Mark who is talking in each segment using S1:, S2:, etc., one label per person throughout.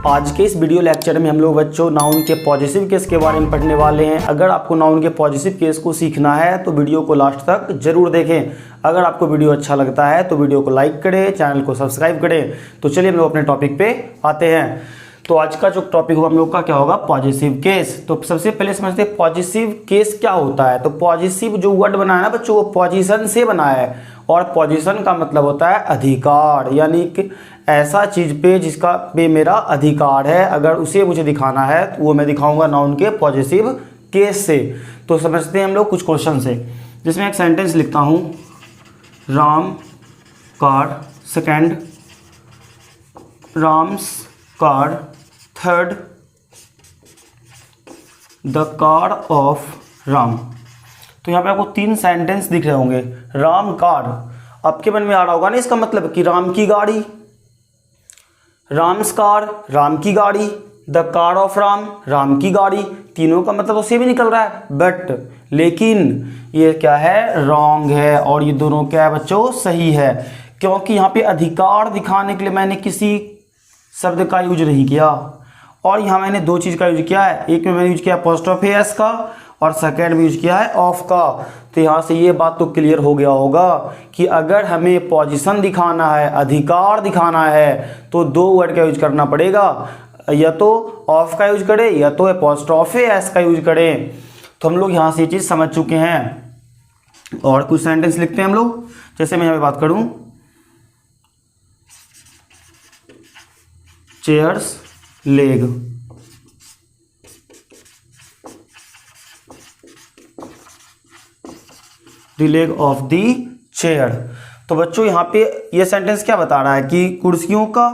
S1: आज के इस वीडियो लेक्चर में हम लोग बच्चों नाउन के पॉजिटिव केस के बारे में पढ़ने वाले हैं। अगर आपको नाउन के पॉजिटिव केस को सीखना है तो वीडियो को लास्ट तक जरूर देखें। अगर आपको वीडियो अच्छा लगता है तो वीडियो को लाइक करें, चैनल को सब्सक्राइब करें। तो चलिए हम लोग अपने टॉपिक पे आते हैं। तो आज का जो टॉपिक होगा हम लोग का क्या होगा, पॉजिटिव केस। तो सबसे पहले समझते हैं पॉजिटिव केस क्या होता है। तो पॉजिटिव जो वर्ड बना है ना बच्चों, वो पोजीशन से बना है और पोजीशन का मतलब होता है अधिकार, यानी कि ऐसा चीज पे जिसका पे मेरा अधिकार है, अगर उसे मुझे दिखाना है तो वो मैं दिखाऊंगा नाउन के पॉजिटिव केस से। तो समझते हैं हम लोग कुछ क्वेश्चन से, जिसमें एक सेंटेंस लिखता हूं, Ram car second, Ram's car third, the car of Ram. तो यहाँ पे आपको 3 सेंटेंस दिख रहे होंगे। राम कार, आपके मन में आ रहा होगा ना इसका मतलब कि राम की गाड़ी, राम्स कार राम की गाड़ी, the car of Ram Ram की गाड़ी, तीनों का मतलब उसे भी निकल रहा है। बट लेकिन ये क्या है, रॉन्ग है। और ये दोनों क्या है बच्चों, सही है। क्योंकि यहाँ पे अधिकार दिखाने के लिए मैंने किसी शब्द का यूज नहीं किया, और यहाँ मैंने 2 चीज का यूज किया है। एक में मैंने यूज किया अपोस्ट्रोफी एस का, और सेकेंड में यूज किया है ऑफ का। तो यहाँ से ये बात तो क्लियर हो गया होगा कि अगर हमें पोजीशन दिखाना है, अधिकार दिखाना है, तो 2 वर्ड का यूज करना पड़ेगा, या तो ऑफ का यूज करें या तो अपोस्ट्रोफी एस का यूज करें। तो हम लोग यहाँ से ये चीज समझ चुके हैं। और कुछ सेंटेंस लिखते हैं हम लोग। जैसे मैं यहाँ पे बात करूं, chairs leg, the leg of the chair. तो बच्चों यहाँ पे ये सेंटेंस क्या बता रहा है कि कुर्सियों का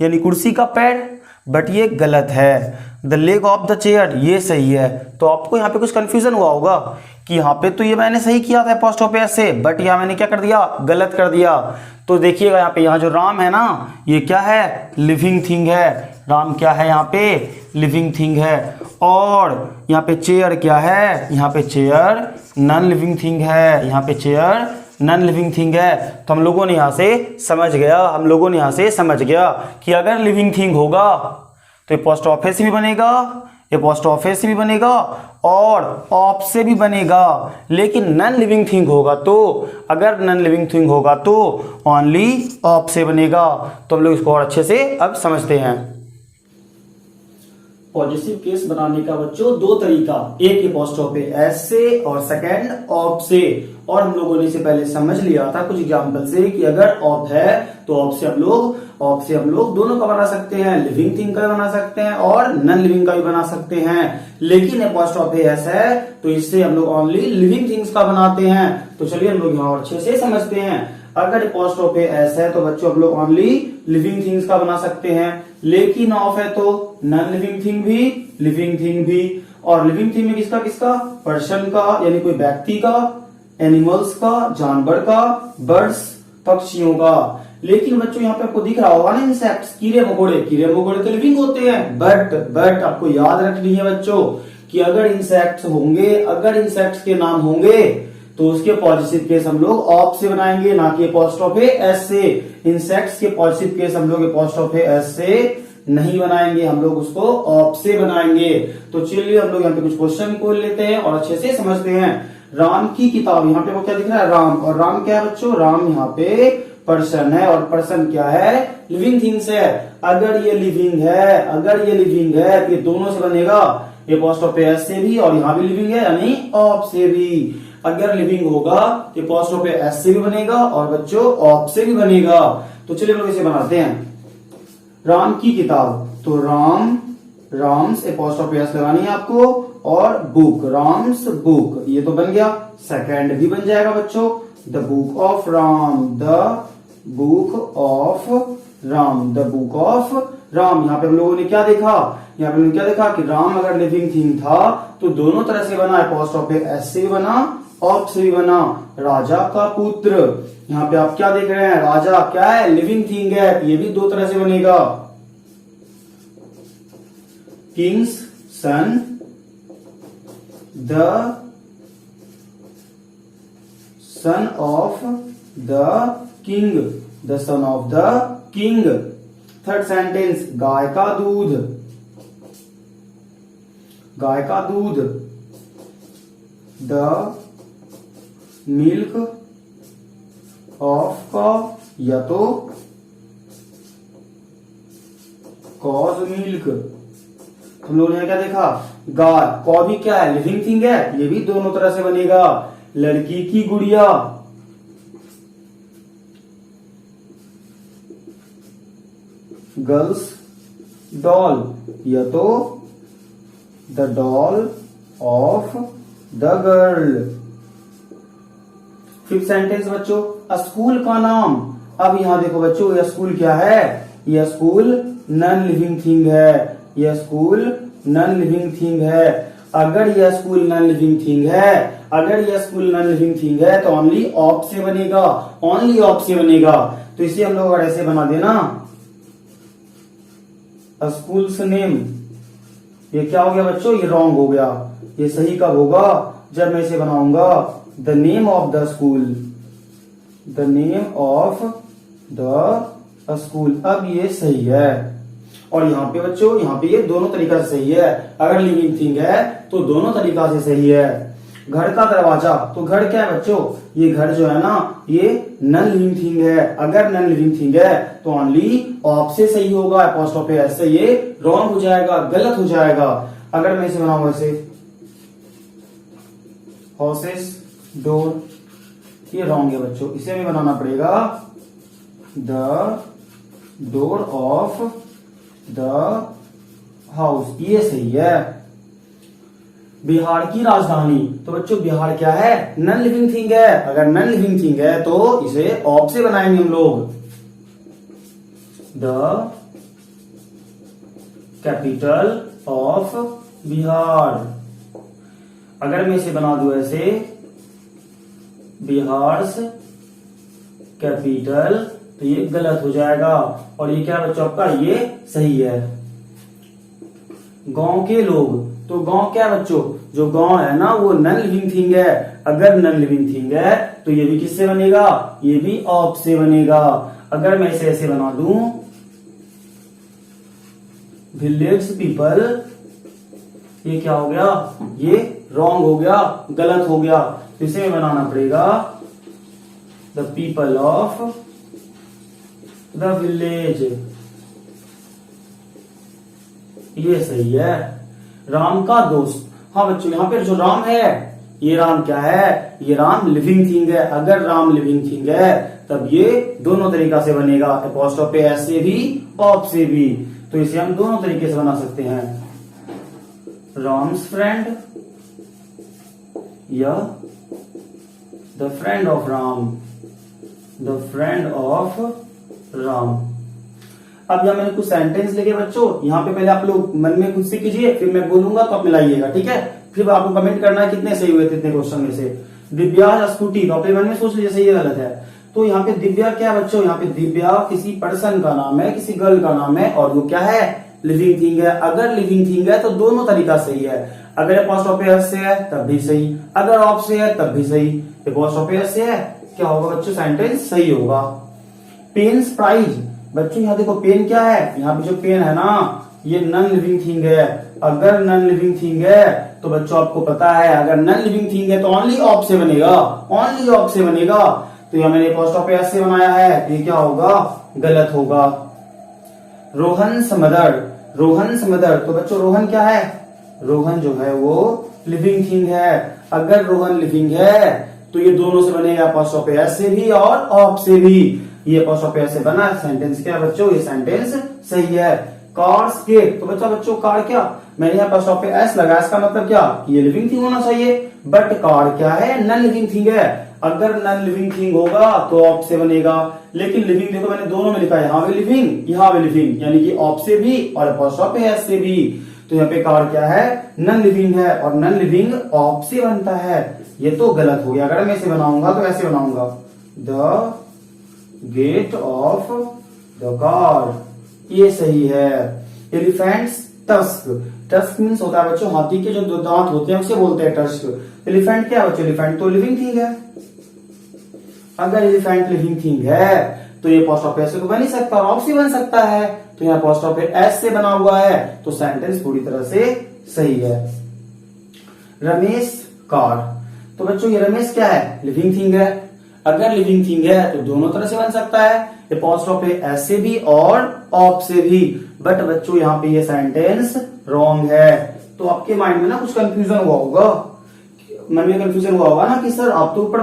S1: यानी कुर्सी का पैर, बट ये गलत है। The leg of the chair ये सही है। तो आपको यहाँ पे कुछ कंफ्यूजन हुआ होगा कि यहाँ पे तो ये मैंने सही किया था अपोस्ट्रोफी एस से, बट यहाँ मैंने क्या कर दिया, गलत कर दिया। तो देखिएगा यहाँ पे, यहाँ जो राम है ना, ये क्या है, लिविंग थिंग है। राम क्या है यहाँ पे, लिविंग थिंग है। और यहाँ पे चेयर क्या है, यहाँ पे चेयर नॉन लिविंग थिंग है। यहाँ पे चेयर नॉन लिविंग थिंग है। तो हम लोगों ने यहाँ से समझ गया कि अगर लिविंग थिंग होगा तो अपोस्ट्रोफी से भी बनेगा, अपोस्ट्रोफी से भी बनेगा और ऑफ से भी बनेगा। लेकिन नॉन लिविंग थिंग होगा तो, अगर नॉन लिविंग थिंग होगा तो ओनली ऑफ से बनेगा। तो हम लोग इसको और अच्छे से अब समझते हैं। पॉजिटिव केस बनाने का बच्चों 2 तरीका, एक अपोस्ट्रोफी एस से और सेकंड ऑफ से। और हम लोगों ने इसे पहले समझ लिया था कुछ एग्जांपल से कि अगर ऑफ है तो ऑफ से हम लोग दोनों का बना सकते हैं, लिविंग थिंग का भी बना सकते हैं और नॉन लिविंग का भी बना सकते हैं। लेकिन अपोस्ट्रोफी एस है तो इससे हम लोग ओनली लिविंग थिंग्स का बनाते हैं। तो चलिए हम लोग यहाँ और अच्छे से समझते हैं। अगर अपोस्ट्रोफी एस है तो बच्चों हम लोग ओनली लिविंग थिंग्स का बना सकते हैं, लेकिन ऑफ है तो नॉन लिविंग थिंग भी, लिविंग थिंग भी। और लिविंग थिंग में किसका किसका, पर्सन का यानी कोई व्यक्ति का, एनिमल्स का जानवर का, बर्ड्स पक्षियों का। लेकिन बच्चों यहाँ पे आपको दिख रहा होगा ना इंसेक्ट्स, कीड़े मकोड़े तो लिविंग होते हैं। बट आपको याद रखनी है बच्चों कि अगर इंसेक्ट्स के नाम होंगे तो उसके पॉजिटिव केस हम लोग ऑफ से बनाएंगे, ना कि अपोस्ट्रोफी एस से। इंसेक्ट्स के पॉजिटिव केस हम लोग अपोस्ट्रोफी एस से नहीं बनाएंगे, हम लोग उसको ऑफ से बनाएंगे। तो चलिए हम लोग यहाँ पे कुछ क्वेश्चन को लेते हैं और अच्छे से समझते हैं। राम की किताब, यहाँ पे वो क्या दिख रहा है, राम। और राम क्या है बच्चों, राम यहाँ पे पर्सन है, और पर्सन क्या है, लिविंग थिंग्स है। अगर ये लिविंग है तो ये दोनों से बनेगा, अपोस्ट्रोफी एस से भी और यहाँ भी लिविंग है यानी ऑफ से भी। अगर लिविंग होगा तो अपोस्ट्रोफी एस से भी बनेगा और बच्चों ऑफ से भी बनेगा। तो चलिए हम लोग इसे बनाते हैं। राम की किताब, तो राम्स अपोस्ट्रोफी एस लगानी है आपको, और बुक, राम्स बुक, ये तो बन गया। सेकंड भी बन जाएगा बच्चों, the book of Ram, the book of Ram. यहाँ पे हम लोगों ने क्या देखा, कि राम अगर लिविंग थिंग था तो दोनों तरह से बना, अपोस्ट्रोफी एस से भी बना, ऑफ से भी बना। राजा का पुत्र, यहाँ पे आप क्या देख रहे हैं, राजा क्या है, लिविंग थिंग है, ये भी 2 तरह से बनेगा। King's son, the son of the king, third sentence, गाय का दूध, गाय का दूध, द मिल्क ऑफ कॉव, या तो कॉज मिल्क। हम लोगों ने क्या देखा, गाय, कॉ भी क्या है, लिविंग थिंग है, ये भी दोनों तरह से बनेगा। लड़की की गुड़िया, गर्ल्स डॉल, या तो the doll of the girl. Fifth sentence बच्चों, स्कूल का नाम। अब यहां देखो बच्चों, यह स्कूल क्या है, यह स्कूल नॉन लिविंग थिंग है, यह स्कूल नॉन लिविंग थिंग है। अगर यह स्कूल नॉन लिविंग थिंग है, अगर यह स्कूल नॉन लिविंग थिंग है तो ओनली ऑफ से बनेगा, ओनली ऑफ से बनेगा। तो इसे हम लोग अगर ऐसे बना देना, स्कूल्स नेम, ये क्या हो गया बच्चों, ये रॉन्ग हो गया। ये सही कब होगा, जब मैं इसे बनाऊंगा the name of the school, the name of the school. अब ये सही है। और यहाँ पे बच्चों, यहाँ पे ये दोनों तरीका से सही है। अगर लिविंग थिंग है तो दोनों तरीका से सही है। घर का दरवाजा, तो घर क्या है बच्चों, ये घर जो है ना, ये नॉन लिविंग थिंग है। अगर नॉन लिविंग थिंग है तो ओनली ऑफ से सही होगा, अपोस्ट्रोफी एस से ये रॉन्ग हो जाएगा, गलत हो जाएगा। अगर मैं इसे बनाऊंगा ऐसे, हाउसेस डोर, ये रॉन्ग है बच्चों, इसे भी बनाना पड़ेगा the door of the house, ये सही है। बिहार की राजधानी, तो बच्चों बिहार क्या है, नॉन लिविंग थिंग है। अगर नॉन लिविंग थिंग है तो इसे ऑफ से बनाएंगे हम लोग, द कैपिटल ऑफ बिहार। अगर मैं इसे बना दूं ऐसे, बिहार्स कैपिटल, तो ये गलत हो जाएगा। और ये क्या बच्चों आपका, ये सही है। गांव के लोग, तो गांव क्या बच्चों, जो गांव है ना वो नॉन लिविंग थिंग है। अगर नॉन लिविंग थिंग है तो ये भी किससे बनेगा, ये भी ऑफ से बनेगा। अगर मैं इसे ऐसे बना दूं, विलेज पीपल, ये क्या हो गया, ये रॉन्ग हो गया, गलत हो गया। तो इसे बनाना पड़ेगा the people of the village, ये सही है। राम का दोस्त, हाँ बच्चों यहाँ पे जो राम है, ये राम क्या है, ये राम लिविंग थिंग है। अगर राम लिविंग थिंग है तब ये दोनों तरीका से बनेगा, अपोस्ट्रोफी एस से भी, ऑफ से भी। तो इसे हम दोनों तरीके से बना सकते हैं, राम्स फ्रेंड या the friend of Ram, the friend of Ram. अब यहां मैंने कुछ सेंटेंस लिखे बच्चों, यहाँ पे पहले आप लोग मन में खुद से कीजिए, फिर मैं बोलूंगा तो आप मिलाइएगा, ठीक है। फिर आपको कमेंट करना है कितने सही हुए थे इतने क्वेश्चन में से। दिव्या स्कूटी, तो अपने मन में सोच लीजिए सही है गलत है। तो यहाँ पे दिव्या क्या है बच्चों, यहाँ पे दिव्या किसी पर्सन का नाम है, किसी गर्ल का नाम है, और वो क्या है, लिविंग थिंग है। अगर लिविंग थिंग है तो दोनों तरीका सही है। अगर अपोस्ट्रोफी एस से है तब भी सही, अगर ऑफ से है तब भी सही। अपोस्ट्रोफी एस से है, क्या होगा बच्चों, सेंटेंस सही होगा। पेन्स प्राइज, बच्चों यहाँ देखो पेन क्या है, यहाँ पे जो पेन है ना ये नॉन लिविंग थिंग है। अगर नॉन लिविंग थिंग है तो बच्चों आपको पता है, अगर नॉन लिविंग थिंग है तो ओनली ऑफ से बनेगा, ओनली ऑफ से बनेगा। तो यहाँ मैंने अपोस्ट्रोफी एस से बनाया है, ये क्या होगा, गलत होगा। रोहन समदर, रोहन समदर, तो बच्चों रोहन क्या है, रोहन जो है वो लिविंग थिंग है। अगर रोहन लिविंग है तो ये दोनों से बनेगा, अपोस्ट्रोफी एस से भी और ऑफ से भी। ये अपोस्ट्रोफी एस से बना, सेंटेंस क्या है बच्चों, ये सेंटेंस सही है। कार्स केक, तो बच्चों कार क्या, मैंने यहाँ अपोस्ट्रोफी एस लगाया, इसका मतलब क्या, ये लिविंग थिंग होना चाहिए। बट कार क्या है, नॉन लिविंग थिंग है। अगर नॉन लिविंग थिंग होगा तो ऑफ से बनेगा, लेकिन लिविंग देखो मैंने दोनों में लिखा है, यहाँ भी लिविंग, यहाँ भी लिविंग, यानी कि ऑफ से भी और अपोस्ट्रोफी एस से भी। तो यहाँ पे कार क्या है, नॉन लिविंग है, और नॉन लिविंग ऑफ से बनता है, ये तो गलत हो गया। अगर मैं इसे बनाऊंगा तो ऐसे बनाऊंगा, the gate of the car, ये सही है। एलिफेंट्स टस्क, टस्क मीन्स होता है बच्चों हाथी के जो दो दांत होते हैं उसे बोलते हैं टस्क। एलिफेंट क्या है बच्चों, एलिफेंट तो लिविंग थिंग है। अगर एलिफेंट लिविंग थिंग है तो ये अपोस्ट्रोफी एस से तो बन ही सकता है, ऑफ से बन सकता है। तो यहाँ apostrophe s से बना हुआ है, तो सेंटेंस पूरी तरह से सही है। रमेश कार, तो बच्चों ये रमेश क्या है? लिविंग थिंग है। अगर लिविंग थिंग है तो दोनों तरह से बन सकता है, apostrophe s से भी और ऑफ से भी। बट बच्चों यहाँ पे ये सेंटेंस रॉन्ग है। तो आपके माइंड में ना कुछ कंफ्यूजन हुआ होगा, मन में कंफ्यूजन हुआ होगा ना कि सर आप तो ऊपर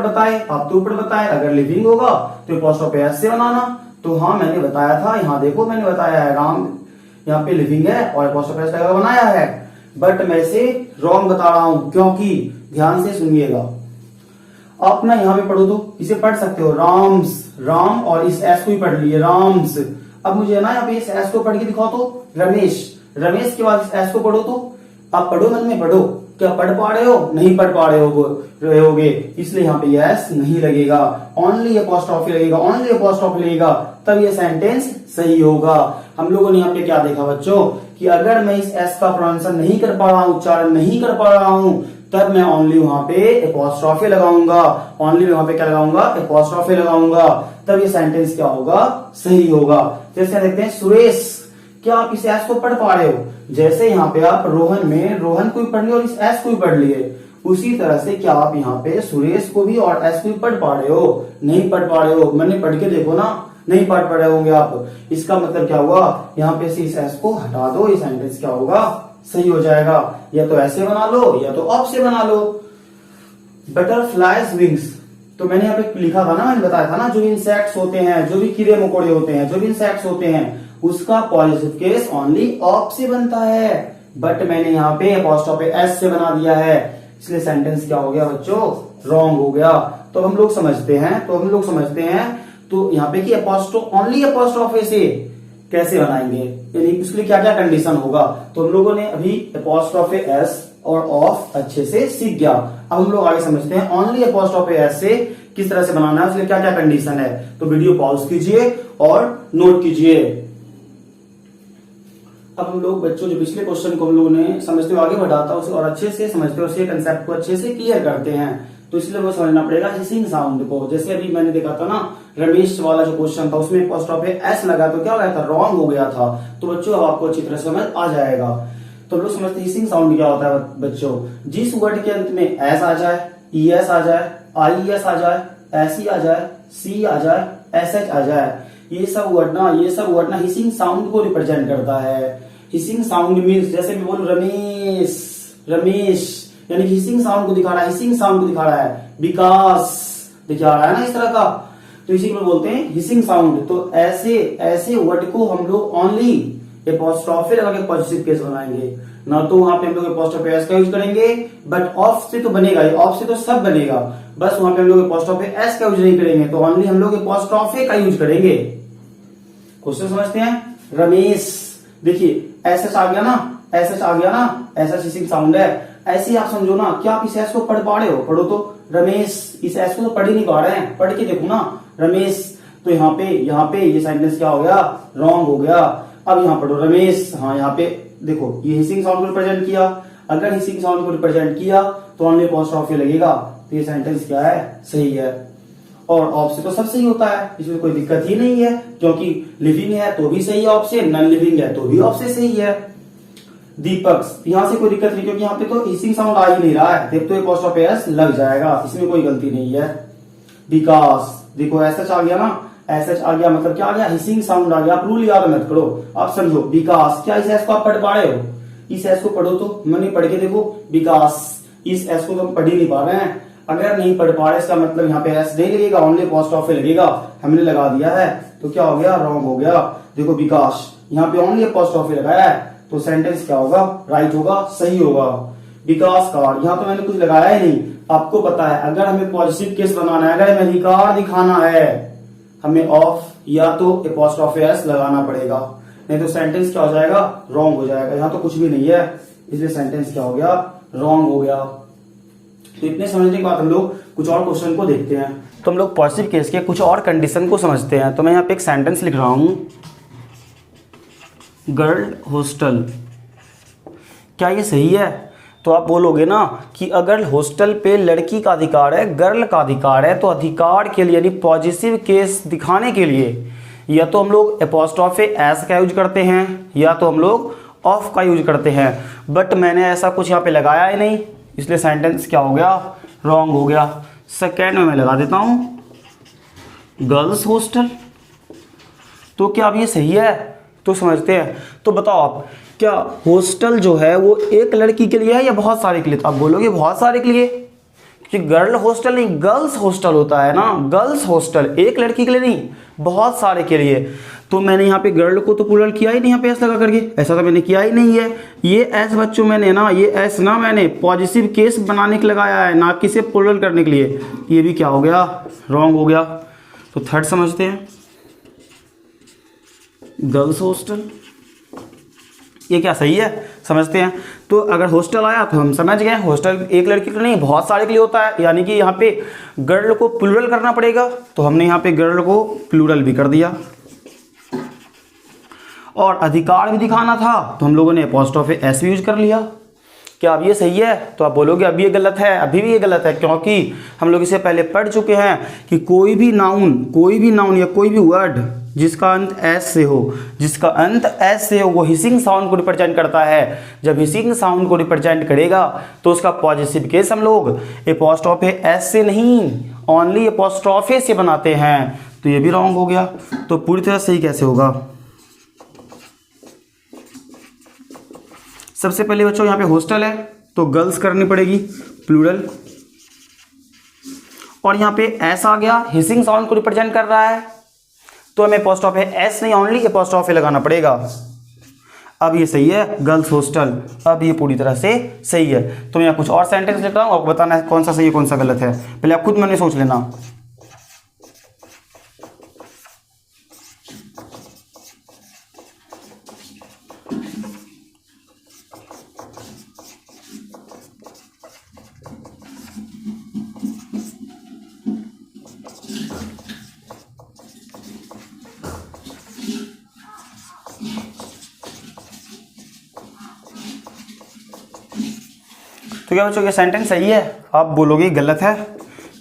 S1: बताए अगर लिविंग होगा तो apostrophe s से बनाना। तो हाँ मैंने बताया था, यहाँ देखो मैंने बताया है, राम यहाँ पे लिविंग है और apostrophe s लगा बनाया है। बट मैं इसे रॉन्ग बता रहा हूं, क्योंकि ध्यान से सुनिएगा। आप ना यहाँ पे पढ़ो तो इसे पढ़ सकते हो राम्स, राम और इस एस को ही पढ़ लिए राम्स। अब मुझे ना यहाँ पे इस एस को पढ़ के दिखाओ तो रमेश, रमेश के बाद इस एस को पढ़ो तो आप पढ़ो, मन में पढ़ो। क्या पढ़ पा रहे हो? नहीं पढ़ पा रहे होगे, इसलिए यहाँ पे एस नहीं लगेगा, ओनली apostrophe लगेगा, ओनली apostrophe लगेगा, तब ये सेंटेंस सही होगा। हम लोगों ने यहाँ पे क्या देखा बच्चों कि अगर मैं इस एस का प्रोनाउंसिएशन नहीं कर पा रहा हूं, उच्चारण नहीं कर पा रहा हूं, तब मैं ओनली वहां पे apostrophe लगाऊंगा, ओनली वहां पे क्या लगाऊंगा? apostrophe लगाऊंगा, तब ये सेंटेंस क्या होगा? सही होगा। जैसे देखते हैं सुरेश, क्या आप इस एस को पढ़ पा रहे हो? जैसे यहाँ पे आप रोहन में रोहन को भी पढ़ लिए और इस एस को भी पढ़ लिए, उसी तरह से क्या आप यहाँ पे सुरेश को भी और एस को भी पढ़ पा रहे हो? नहीं पढ़ पा रहे हो, मैंने पढ़ के देखो ना, नहीं पढ़ पा रहे होंगे आप। इसका मतलब क्या हुआ? यहाँ पे से इस एस को हटा दो, ये सेंटेंस क्या होगा? सही हो जाएगा। या तो ऐसे बना लो या तो ऑफ से बना लो। बटरफ्लाइज विंग्स, तो मैंने यहाँ पे लिखा था ना, मैंने बताया था ना, जो इंसेक्ट्स होते हैं, जो भी कीड़े मकोड़े होते हैं, जो भी इंसेक्ट्स होते हैं, उसका पॉजिटिव केस ओनली ऑफ से बनता है। बट मैंने यहाँ पे apostrophe s से बना दिया है, इसलिए सेंटेंस क्या हो गया बच्चों? रॉन्ग हो गया। तो हम लोग समझते हैं तो यहाँ पे कि ओनली apostrophe से कैसे बनाएंगे, यानी उसके लिए क्या क्या कंडीशन होगा। तो हम लोगों ने अभी apostrophe s और ऑफ अच्छे से सीख गया। अब हम लोग आगे समझते हैं ओनली apostrophe s से किस तरह से बनाना है, उसके लिए क्या क्या कंडीशन है। तो वीडियो पॉज कीजिए और नोट कीजिए। अब हम लोग बच्चों जो पिछले क्वेश्चन को हम लोगों ने समझते हुए आगे बढ़ाता है उसे और अच्छे से समझते हुए उसे कंसेप्ट को अच्छे से क्लियर करते हैं, तो इसलिए हमें समझना पड़ेगा हिसिंग साउंड को। जैसे अभी मैंने देखा था ना, रमेश वाला जो क्वेश्चन था उसमें apostrophe s लगा तो क्या हो गया था? रॉन्ग हो गया था। तो बच्चों अब आपको अच्छी तरह समझ आ जाएगा। तो हम लोग समझते हैं हिसिंग साउंड क्या होता है बच्चों। जिस वर्ड के अंत में एस आ जाए, ई एस आ जाए, आई एस आ जाए, एस ई आ जाए, सी आ जाए, एस एच आ जाए, ये सब वर्ड ना हिसिंग साउंड को रिप्रेजेंट करता है। हिसिंग साउंड मीन्स, जैसे मैं बोलूं रमेश, रमेश, यानी हिसिंग साउंड को दिखा रहा है, हिसिंग साउंड को दिखा रहा है, विकास दिखा रहा है ना, इस तरह का। तो इसी को बोलते हैं हिसिंग साउंड। तो ऐसे वर्ड को हम लोग ओनली apostrophe लगा के पॉजिटिव केस बनाएंगे, ना तो वहां पे हम लोग apostrophe s का यूज करेंगे। बट ऑफ से तो बनेगा ही, ऑफ से तो सब बनेगा, बस वहां पे हम लोग apostrophe s का यूज नहीं करेंगे, तो ओनली हम लोग apostrophe का यूज करेंगे। क्वेश्चन समझते हैं। रमेश, देखिए एस एच आ गया ना, एस एच हिसिंग साउंड है। ऐसे ही आप समझो ना, क्या आप इस एस को पढ़ पा रहे हो? पढ़ो तो रमेश, इस एस को तो पढ़ ही नहीं पा रहे हैं, पढ़ के देखो ना रमेश। तो यहाँ पे ये सेंटेंस क्या हो गया? रॉन्ग हो गया। अब यहाँ पढ़ो रमेश, हाँ यहाँ पे देखो ये हिसिंग साउंड को रिप्रेजेंट किया। अगर हिसिंग साउंड को रिप्रेजेंट किया तो ओनली apostrophe लगेगा, तो ये सेंटेंस क्या है? सही है। और ऑफ से तो सब सही होता है, इसमें कोई दिक्कत ही नहीं है, क्योंकि लिविंग है तो भी सही है ऑफ से, नॉन लिविंग है तो भी ऑफ से सही है। दीपक, यहाँ से कोई दिक्कत नहीं, क्योंकि यहाँ पे तो हिसिंग साउंड आ ही नहीं रहा है, देख तो apostrophe s लग जाएगा, इसमें कोई गलती नहीं है। विकास, देखो एस एच आ गया ना, एस एच आ गया मतलब क्या आ गया? हिसिंग साउंड आ गया। आप रूल याद मत करो, आप समझो। विकास, क्या इस एस को आप पढ़ पा रहे हो? इस एस को पढ़ो तो, मैंने पढ़ के देखो विकास, इस एस को तो हम पढ़ ही नहीं पा रहे हैं। अगर नहीं पढ़ पा रहे इसका मतलब यहाँ पे एस नहीं लगेगा, ओनली apostrophe लगेगा, हमने लगा दिया है, तो क्या हो गया? रॉन्ग हो गया। देखो विकास, यहाँ पे ओनली apostrophe लगाया है, तो सेंटेंस क्या होगा? राइट होगा, सही होगा। विकास कार, यहाँ तो मैंने कुछ लगाया ही नहीं। आपको पता है अगर हमें पॉजिटिव केस बनाना है, अगर हमें अधिकार दिखाना है, हमें ऑफ या तो apostrophe s लगाना पड़ेगा, नहीं तो सेंटेंस क्या हो जाएगा? रॉन्ग हो जाएगा। यहाँ तो कुछ भी नहीं है, इसलिए सेंटेंस क्या हो गया? रॉन्ग हो गया। तो इतने समझने के बाद हम लोग कुछ और क्वेश्चन को देखते हैं। तो हम लोग पॉजिटिव केस के कुछ और कंडीशन को समझते हैं। तो मैं यहाँ पे एक सेंटेंस लिख रहा हूं, गर्ल हॉस्टल, क्या ये सही है? तो आप बोलोगे ना कि अगर हॉस्टल पे लड़की का अधिकार है, गर्ल का अधिकार है, तो अधिकार के लिए यानी पॉजिटिव केस दिखाने के लिए या तो हम लोग एपोस्ट्रोफे एस का यूज करते हैं या तो हम लोग ऑफ का यूज करते हैं, बट मैंने ऐसा कुछ यहाँ पे लगाया ही नहीं, इसलिए सेंटेंस क्या हो गया, रॉन्ग हो गया। सेकेंड में मैं लगा देता हूँ गर्ल्स हॉस्टल। तो क्या अब ये सही है, तो समझते हैं। तो बताओ आप, क्या हॉस्टल जो है वो एक लड़की के लिए है या बहुत सारे के लिए? तो आप बोलोगे बहुत सारे के लिए, क्योंकि गर्ल हॉस्टल नहीं गर्ल्स हॉस्टल होता है ना, गर्ल्स हॉस्टल एक लड़की के लिए नहीं बहुत सारे के लिए। तो मैंने यहाँ पे गर्ल को तो प्लूरल किया ही नहीं, यहाँ पे एस लगा करके, ऐसा तो मैंने किया ही नहीं है। ये एस बच्चों मैंने ना, ये एस ना मैंने पॉजिटिव केस बनाने के लगाया है, ना कि सिर्फ प्लूरल करने के लिए। ये भी क्या हो गया, रॉन्ग हो गया। तो थर्ड समझते हैं, गर्ल्स हॉस्टल, ये क्या सही है, समझते हैं। तो अगर हॉस्टल आया तो हम समझ गए हॉस्टल एक लड़की के लिए नहीं बहुत सारे के लिए होता है, यानी कि यहाँ पे गर्ल को प्लूरल करना पड़ेगा, तो हमने यहाँ पे गर्ल को प्लूरल भी कर दिया। और अधिकार भी दिखाना था तो हम लोगों ने एपोस्ट्रोफे एस भी यूज कर लिया। क्या अब ये सही है? तो आप बोलोगे अब ये गलत है, अभी भी ये गलत है, क्योंकि हम लोग इससे पहले पढ़ चुके हैं कि कोई भी नाउन या कोई भी वर्ड जिसका अंत एस से हो, जिसका अंत एस से हो, वो हिसिंग साउंड को रिप्रेजेंट करता है। जब हिसिंग साउंड को रिप्रेजेंट करेगा तो उसका पॉजिटिव केस हम लोग एपोस्ट्रोफे एस से नहीं, ओनली एपोस्ट्रोफे से बनाते हैं। तो ये भी रॉन्ग हो गया। तो पूरी तरह सही कैसे होगा? सबसे पहले बच्चों यहाँ पे हॉस्टल है तो गर्ल्स करनी पड़ेगी प्लूरल, और यहाँ पे एस आ गया, हिसिंग साउंड को रिप्रेजेंट कर रहा है, तो हमें एपोस्ट्रोफे एस नहीं ओनली एपोस्ट्रोफे लगाना पड़ेगा। अब ये सही है, गर्ल्स हॉस्टल, अब ये पूरी तरह से सही है। तो मैं कुछ और सेंटेंस लिख रहा हूँ, आपको बताना है कौन सा सही है कौन सा गलत है, पहले आप खुद मन में सोच लेना। तो क्या बच्चों ये सेंटेंस सही है? आप बोलोगे गलत है,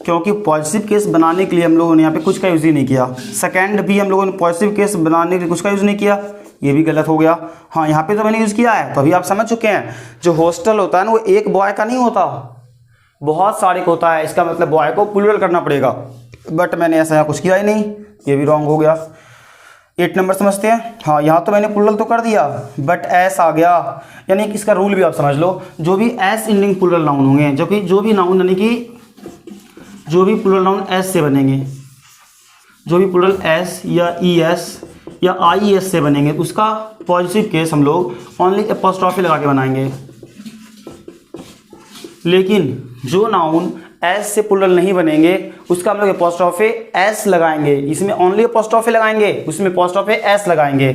S1: क्योंकि पॉजिटिव केस बनाने के लिए हम लोगों ने यहाँ पे कुछ का यूज़ ही नहीं किया। सेकंड भी हम लोगों ने पॉजिटिव केस बनाने के लिए कुछ का यूज़ नहीं किया, ये भी गलत हो गया। हाँ यहाँ पे तो मैंने यूज़ किया है, तो अभी आप समझ चुके हैं जो हॉस्टल होता है ना वो एक बॉय का नहीं होता, बहुत सारे का होता है। इसका मतलब बॉय को प्लूरल करना पड़ेगा, बट मैंने ऐसा यहाँ कुछ किया ही नहीं, ये भी रॉन्ग हो गया। 8 नंबर समझते हैं। हाँ यहाँ तो मैंने प्लूरल तो कर दिया, बट एस आ गया, यानी कि इसका रूल भी आप समझ लो, जो भी एस इंडिंग प्लूरल नाउन होंगे, जो भी नाउन यानी कि जो भी प्लूरल नाउन एस से बनेंगे, जो भी प्लूरल एस या ई एस या आई एस से बनेंगे, उसका पॉजिटिव केस हम लोग ओनली एपोस्ट्रोफी लगा के बनाएंगे। लेकिन जो नाउन एस से प्लूरल नहीं बनेंगे उसका हम लोग एपोस्ट्रोफे एस लगाएंगे, इसमें ओनली एपोस्ट्रोफे लगाएंगे, उसमें एपोस्ट्रोफे एस लगाएंगे।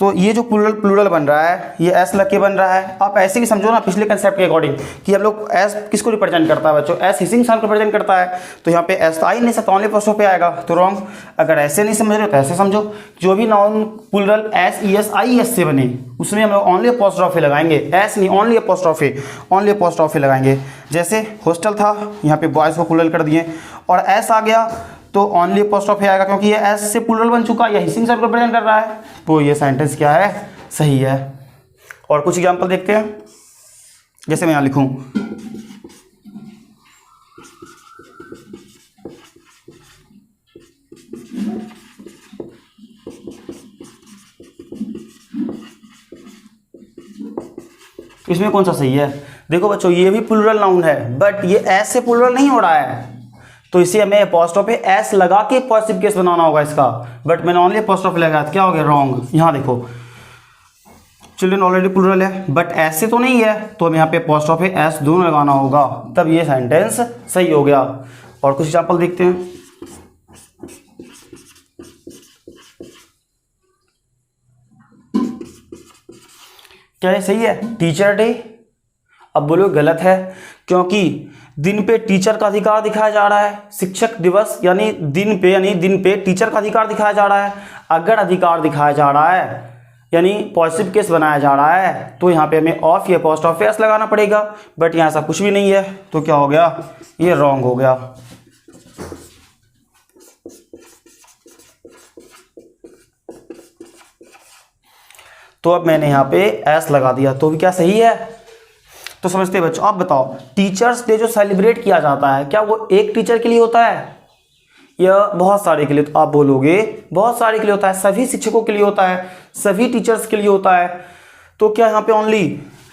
S1: तो ये जो प्लूरल बन रहा है ये एस लग के बन रहा है। आप ऐसे भी समझो ना पिछले कंसेप्ट के अकॉर्डिंग कि हम लोग एस किसको रिप्रेजेंट करता है बच्चों, एस हिसिंग साउंड को रिप्रेजेंट करता है, तो यहाँ पे एस तो आ ही नहीं सकता, ओनली एपोस्ट्रोफे आएगा, तो रॉन्ग। अगर ऐसे नहीं समझ रहे तो ऐसे समझो, जो भी noun plural S E S I S से बने उसमें हम लोग ओनली एपोस्ट्रोफे लगाएंगे, एस नहीं ओनली एपोस्ट्रोफे लगाएंगे। जैसे हॉस्टल था, यहाँ पे बॉयज़ को प्लूरल कर दिए, और एस आ गया तो ओनली एपोस्ट्रोफे आएगा, क्योंकि ये एस से प्लूरल बन चुका है, ये हिसिंग साउंड को रिप्रेजेंट कर रहा है, तो ये सेंटेंस क्या है, सही है। और कुछ एग्जांपल देखते हैं, जैसे मैं यहाँ लिखूं, इसमें कौन सा सही है? देखो बच्चों ये भी प्लूरल नाउन है, बट ये एस से प्लूरल नहीं हो रहा है, तो इसे हमें एपोस्ट्रोफे एस लगा के पॉजिटिव केस बनाना होगा इसका, बट मैंने ओनली एपोस्ट्रोफे लगाया, क्या हो गया, रॉन्ग। यहाँ देखो चिल्ड्रन ऑलरेडी प्लूरल है, बट एस से तो नहीं है, तो हमें यहाँ पे एपोस्ट्रोफे एस दोनों लगाना होगा, तब ये सेंटेंस सही हो गया। और कुछ एग्जाम्पल देखते हैं। क्या ये सही है? टीचर डे, अब बोलो गलत है, क्योंकि दिन पे टीचर का अधिकार दिखाया जा रहा है, शिक्षक दिवस यानी दिन पे टीचर का अधिकार दिखाया जा रहा है। अगर अधिकार दिखाया जा रहा है यानी पॉजिटिव केस बनाया जा रहा है, तो यहाँ पे हमें ऑफ या एपोस्ट्रोफे एस लगाना पड़ेगा, बट यहाँ ऐसा कुछ भी नहीं है, तो क्या हो गया, ये रॉन्ग हो गया। तो अब मैंने यहाँ पे एस लगा दिया, तो भी क्या सही है? तो समझते हैं बच्चों। आप बताओ, टीचर्स डे जो सेलिब्रेट किया जाता है क्या वो एक टीचर के लिए होता है या बहुत सारे के लिए? तो आप बोलोगे बहुत सारे के लिए होता है, सभी शिक्षकों के लिए होता है, सभी टीचर्स के लिए होता है। तो क्या यहाँ पे ओनली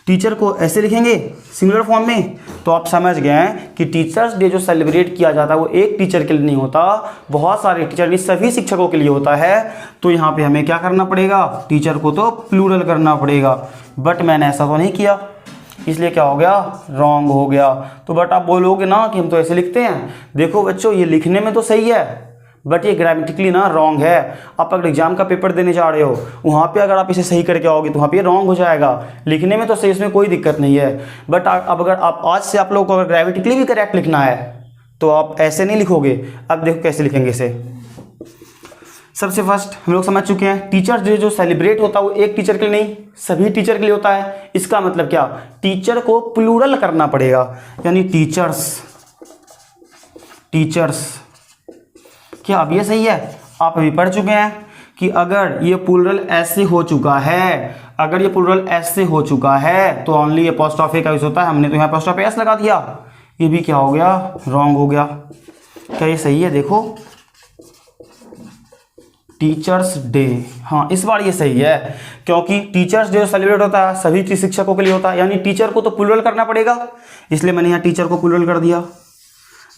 S1: टीचर को ऐसे लिखेंगे सिंगुलर फॉर्म में? तो आप समझ गए हैं कि टीचर्स डे जो सेलिब्रेट किया जाता है वो एक टीचर के लिए नहीं होता, बहुत सारे टीचर, सभी शिक्षकों के लिए होता है। तो यहाँ पे हमें क्या करना पड़ेगा? टीचर को तो प्लूरल करना पड़ेगा, बट मैंने ऐसा तो नहीं किया, इसलिए क्या हो गया? रॉन्ग हो गया। तो बट आप बोलोगे ना कि हम तो ऐसे लिखते हैं। देखो बच्चों, ये लिखने में तो सही है बट ये ग्रामेटिकली ना रॉन्ग है। आप अगर एग्जाम का पेपर देने जा रहे हो, वहाँ पे अगर आप इसे सही करके आओगे तो वहाँ पे रॉन्ग हो जाएगा। लिखने में तो सही, इसमें कोई दिक्कत नहीं है, बट अब अगर आप आज से आप लोगों को अगर ग्रामेटिकली भी करेक्ट लिखना है तो आप ऐसे नहीं लिखोगे। अब देखो कैसे लिखेंगे इसे। सबसे फर्स्ट हम लोग समझ चुके हैं, टीचर्स डे जो सेलिब्रेट होता है वो एक टीचर के लिए नहीं, सभी टीचर के लिए होता है। इसका मतलब क्या? टीचर को प्लूरल करना पड़ेगा, यानी टीचर्स। क्या अब ये सही है? आप अभी पढ़ चुके हैं कि अगर ये प्लूरल ऐसे हो चुका है, अगर ये प्लूरल ऐसे हो चुका है तो ओनली एपोस्ट्रोफी का यूज होता है। हमने तो यहाँ एपोस्ट्रोफी एस लगा दिया, ये भी क्या हो गया? रॉन्ग हो गया। क्या ये सही है? देखो, टीचर्स डे, हाँ इस बार ये सही है, क्योंकि टीचर्स डे सेलिब्रेट होता है सभी शिक्षकों के लिए होता है, यानी टीचर को तो प्लूरल करना पड़ेगा, इसलिए मैंने यहाँ टीचर को प्लूरल कर दिया।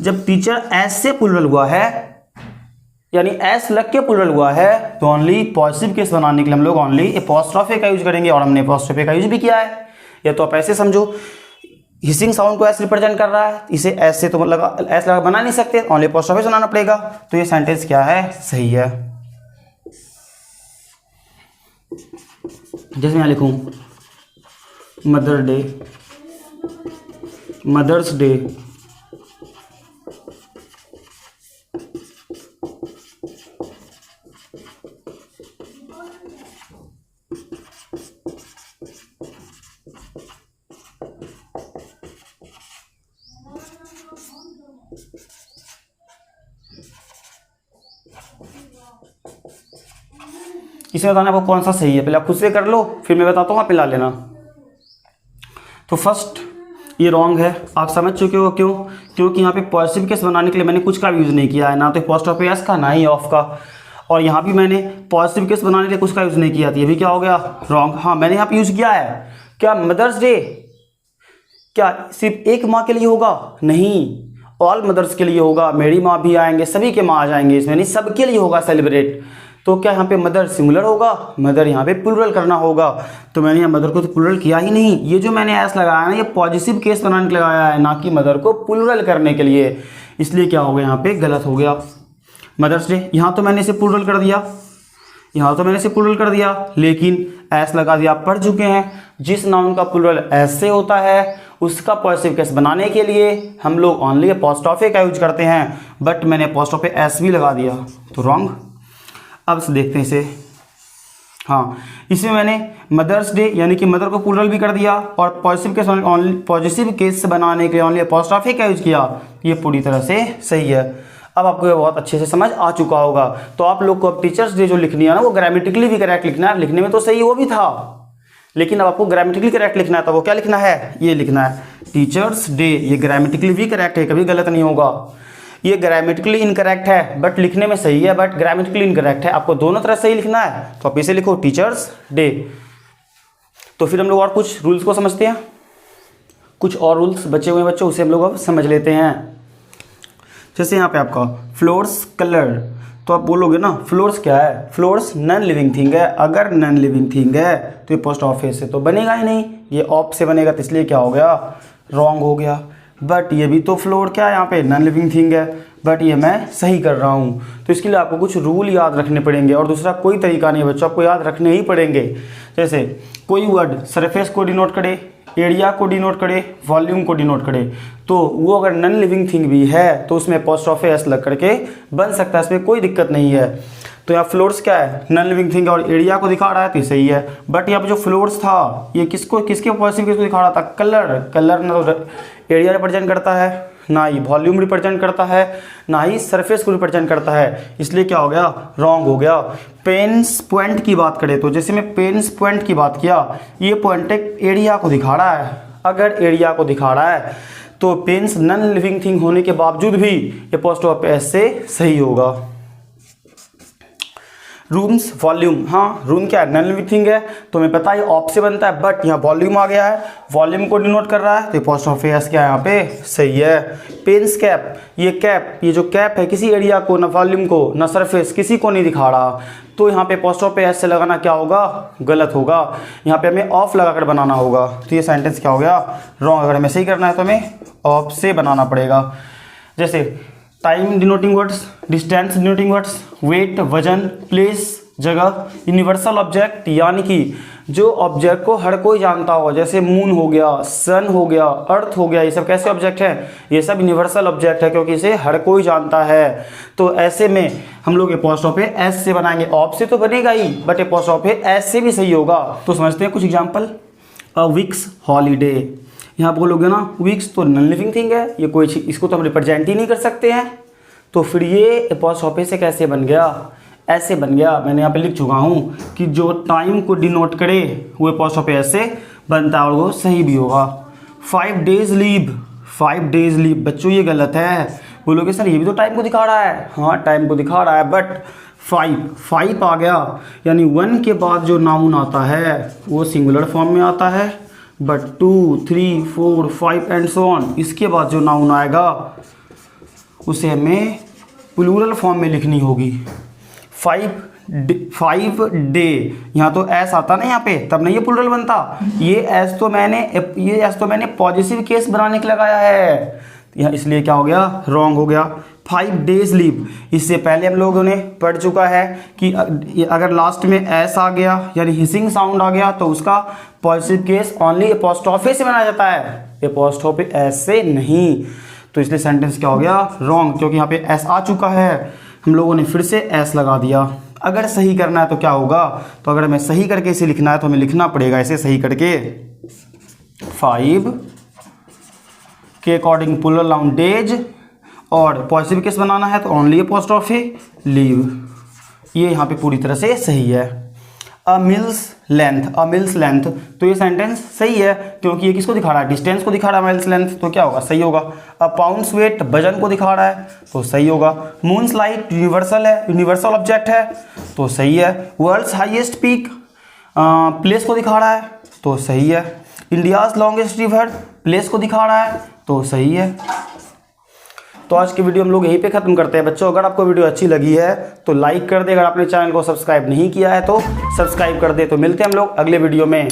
S1: जब टीचर एस से प्लूरल हुआ है, यानी एस लग के प्लूरल हुआ है, तो ओनली पॉजिटिव केस बनाने के लिए हम लोग ओनली एपोस्ट्रोफी का यूज करेंगे, और हमने एपोस्ट्रोफी का यूज भी किया है। या तो आप ऐसे समझो, हिसिंग साउंड को एस रिप्रेजेंट कर रहा है, इसे एस से तो मतलब एस लगा बना नहीं सकते, ओनली एपोस्ट्रोफी बनाना पड़ेगा। तो ये सेंटेंस क्या है? सही है। जैसे मैं लिखूं मदर्स डे, इसे बताना आपको कौन सा सही है, पहले आप खुद से कर लो, फिर मैं बताता हूँ, आप मिला लेना। तो फर्स्ट ये रॉन्ग है, आप समझ चुके हो क्यों? क्योंकि यहाँ पे पॉजिटिव केस बनाने के लिए मैंने कुछ का यूज़ नहीं किया है, ना तो एपोस्ट्रोफी एस का, ना ही ऑफ का। और यहाँ भी मैंने पॉजिटिव केस बनाने के लिए कुछ का यूज़ नहीं किया था, ये भी क्या हो गया? रॉन्ग। हाँ मैंने यहाँ पे यूज़ किया है। क्या मदर्स डे क्या सिर्फ एक माँ के लिए होगा? नहीं, ऑल मदर्स के लिए होगा, मेरी माँ भी आएंगे, सभी के माँ आ जाएंगे इसमें, नहीं सबके लिए होगा सेलिब्रेट। तो क्या यहाँ पे मदर सिंगुलर होगा? मदर यहाँ पे प्लूरल करना होगा, तो मैंने यहाँ मदर को तो प्लूरल किया ही नहीं। ये जो मैंने एस लगाया ना, ये पॉजिटिव केस बनाने के लिए लगाया है, ना कि मदर को प्लूरल करने के लिए, इसलिए क्या हो गया? यहाँ पे गलत हो गया। मदर्स डे, यहाँ तो मैंने इसे प्लूरल कर दिया, लेकिन एस लगा दिया। आप पढ़ चुके हैं, जिस नाउन का प्लूरल एस से होता है उसका पॉजिटिव केस बनाने के लिए हम लोग ओनली एपोस्ट्रोफी का यूज करते हैं, बट मैंने एपोस्ट्रोफी एस भी लगा दिया, तो रॉन्ग। अब से देखते हैं इसे। हाँ, इसमें मैंने मदर्स डे यानी कि मदर को प्लूरल भी कर दिया, और पॉजिटिव केस बनाने के लिए ओनली एपोस्ट्रोफी का यूज किया, ये पूरी तरह से सही है। अब आपको ये बहुत अच्छे से समझ आ चुका होगा। तो आप लोग को अब टीचर्स डे जो लिखनी है ना, वो ग्रामेटिकली भी करेक्ट लिखना है। लिखने में तो सही वो भी था, लेकिन अब आपको ग्रामेटिकली करेक्ट लिखना है, तो वो क्या लिखना है? ये लिखना है टीचर्स डे। ये ग्रामेटिकली भी करेक्ट है, कभी गलत नहीं होगा। ये ग्रामेटिकली इनकरेक्ट है बट लिखने में सही है, बट ग्रामेटिकली इनकरेक्ट है। आपको दोनों तरह सही लिखना है, तो आप इसे लिखो टीचर्स डे। तो फिर हम लोग और कुछ रूल्स को समझते हैं, कुछ और रूल्स बचे हुए हैं बच्चों, उसे हम लोग अब समझ लेते हैं। जैसे यहाँ पे आपका फ्लोर्स कलर, तो आप बोलोगे ना फ्लोर्स क्या है? फ्लोर्स नॉन लिविंग थिंग है। अगर नॉन लिविंग थिंग है तो ये पोस्ट ऑफिस से तो बनेगा ही नहीं, ये ऑफ से बनेगा, तो इसलिए क्या हो गया? रॉन्ग हो गया। बट ये भी तो फ्लोर क्या है? यहाँ पे नॉन लिविंग थिंग है, बट ये मैं सही कर रहा हूँ। तो इसके लिए आपको कुछ रूल याद रखने पड़ेंगे, और दूसरा कोई तरीका नहीं है बच्चों, आपको याद रखने ही पड़ेंगे। जैसे कोई वर्ड सरफेस को डिनोट करे, एरिया को डिनोट करे, वॉल्यूम को डिनोट करे, तो वो अगर नॉन लिविंग थिंग भी है तो उसमें एपोस्ट्रोफी एस लग करके बन सकता है, इसमें कोई दिक्कत नहीं है। तो यहाँ फ्लोर्स क्या है? नॉन लिविंग थिंग, और एरिया को दिखा रहा है तो सही है। बट यहाँ पे जो फ्लोर्स था ये किसके पॉजिटिव किसको दिखा रहा था? कलर। कलर ना तो एरिया रिप्रेजेंट करता है, ना ही वॉल्यूम रिप्रेजेंट करता है, ना ही सरफेस को रिप्रेजेंट करता है, इसलिए क्या हो गया, रॉन्ग हो गया। पेंस पॉइंट की बात करें तो जैसे मैं पेंस पॉइंट की बात किया, ये पॉइंट एक एरिया को दिखा रहा है। अगर एरिया को दिखा रहा है तो पेंस नॉन लिविंग थिंग होने के बावजूद भी एपोस्ट्रोफ एस से सही होगा। रूम्स वॉल्यूम, हाँ रूम क्या है, नॉन लिविंग थिंग है तो हमें पता है ऑप से बनता है, बट यहाँ वॉल्यूम आ गया है, वॉल्यूम को डिनोट कर रहा है तो एपोस्ट्रोफ एस क्या है यहाँ पे सही है। पेंस कैप, ये कैप, ये जो कैप है किसी एरिया को, ना वॉल्यूम को, ना सरफेस, किसी को नहीं दिखा रहा, तो यहाँ पे एपोस्ट्रोफ एस से लगाना क्या होगा, गलत होगा। यहाँ पे हमें ऑफ लगाकर बनाना होगा, तो ये सेंटेंस क्या हो गया, रॉन्ग। अगर हमें सही करना है तो हमें ऑफ से बनाना पड़ेगा। जैसे time denoting words, distance denoting words, weight वजन, प्लेस जगह, यूनिवर्सल ऑब्जेक्ट यानी कि जो ऑब्जेक्ट को हर कोई जानता हो, जैसे मून हो गया, सन हो गया, अर्थ हो गया, ये सब कैसे ऑब्जेक्ट हैं, ये सब यूनिवर्सल ऑब्जेक्ट है क्योंकि इसे हर कोई जानता है। तो ऐसे में हम लोग एपोस्ट्रोफ एस से बनाएंगे, ऑफ से तो बनेगा ही बट एपोस्ट्रोफ एस से भी सही होगा। तो समझते हैं कुछ एग्जाम्पल। अ वीक्स हॉलीडे, यहाँ बोलोगे ना वीक्स तो नॉन लिविंग थिंग है, ये कोई इसको तो हम रिप्रेजेंट ही नहीं कर सकते हैं, तो फिर ये एपोस्ट्रोफ से कैसे बन गया, ऐसे बन गया। मैंने यहाँ पे लिख चुका हूँ कि जो टाइम को डिनोट करे वो एपोस्ट्रोफ एस से बनता है और वो सही भी होगा। 5 डेज लीव, 5 डेज लीव, बच्चों ये गलत है। बोलोगे सर ये भी तो टाइम को दिखा रहा है, हाँ टाइम को दिखा रहा है बट 5 आ गया, यानी 1 के बाद जो नाउन आता है वो सिंगुलर फॉर्म में आता है, बट 2, 3, 4, 5 एंड सो ऑन, इसके बाद जो नाउन आएगा उसे हमें प्लूरल फॉर्म में लिखनी होगी। 5 डे, यहाँ तो एस आता ना यहाँ पे, तब नहीं ये प्लूरल बनता। ये एस तो मैंने पॉजिटिव केस बनाने के लगाया है, यहाँ इसलिए क्या हो गया, रॉन्ग हो गया। 5 डेज लीव, इससे पहले हम लोगों ने पढ़ चुका है कि अगर लास्ट में एस आ गया यानी हिसिंग साउंड आ गया तो उसका पॉजिटिव केस ओनली एपोस्ट्रोफ से बनाया जाता है, एपोस्ट्रोफ एस से नहीं। तो इसलिए सेंटेंस क्या हो गया, रॉन्ग, क्योंकि यहाँ पे एस आ चुका है, हम लोगों ने फिर से एस लगा दिया। अगर सही करना है तो क्या होगा, तो अगर हमें सही करके इसे लिखना है तो हमें लिखना पड़ेगा ऐसे सही करके, 5 के अकॉर्डिंग प्लूरल नाउन डेज, और पॉजिटिव केस बनाना है तो ओनली एपोस्ट्रोफ लीव। ये यहाँ पे पूरी तरह से सही है। अ मिल्स लेंथ, तो ये सेंटेंस सही है क्योंकि ये किसको दिखा रहा है, डिस्टेंस को दिखा रहा है, मिल्स लेंथ, तो क्या होगा, सही होगा। अ पाउंड्स वेट, वजन को दिखा रहा है तो सही होगा। मून्स लाइट यूनिवर्सल है, यूनिवर्सल ऑब्जेक्ट है तो सही है। वर्ल्ड्स हाईएस्ट पीक प्लेस को दिखा रहा है तो सही है। इंडियाज लॉन्गेस्ट रिवर प्लेस को दिखा रहा है तो सही है। तो आज की वीडियो हम लोग यहीं पे खत्म करते हैं बच्चों। अगर आपको वीडियो अच्छी लगी है तो लाइक कर दे, अगर आपने चैनल को सब्सक्राइब नहीं किया है तो सब्सक्राइब कर दे। तो मिलते हैं हम लोग अगले वीडियो में।